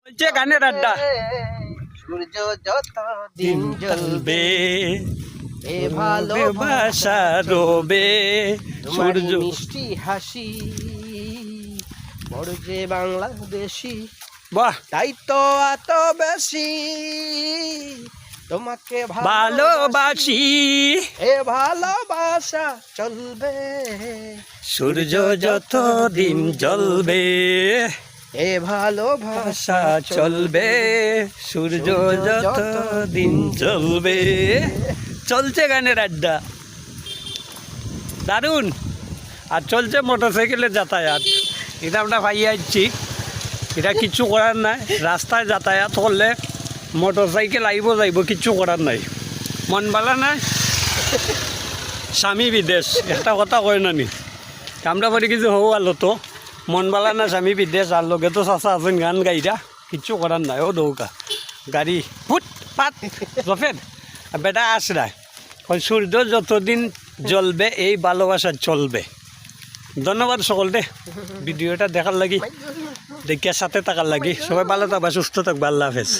বলছে গানের আড্ডা সূর্য যত দিন জ্বলবে এ ভালোবাসা রবে সূর্য সূর্য মিষ্টি হাসি বড় যে বাংলাদেশি বাহ তাই তো এত বেশি তোমাকে ভালোবাসি এ ভালোবাসা চলবে সূর্য যত দিন জ্বলবে এ ভালোবাসা ভাষা চলবে সূর্য যত দিন জ্বলবে চলছে গানের আড্ডা দারুণ আর চলছে মোটরসাইকেলের যাতায়াত এটা আমরা পাইয়াছি এটা কিচ্ছু করার নাই রাস্তায় যাতায়াত করলে মোটরসাইকেল আইব যাইব কিচ্ছু করার নাই মন বালা নাই স্বামী বিদেশ একটা কথা কয় না নি আমরা পরে কিছু হও আলো তো মন বালা না স্বামী বিদেশ আর লগে তো চাষা আছেন গান গাইরা কিচ্ছু করার নাই ও দৌকা গাড়ি ফুট পাট জফের বেটা আসরা সূর্য যতদিন জ্বলবে এই ভালোবাসা চলবে ধন্যবাদ সকলকে ভিডিওটা দেখার লাগি দেখিয়া সাথে থাকার লাগি সবাই ভালো থাকবা সুস্থ থাকবা আল্লাহ হাফেজ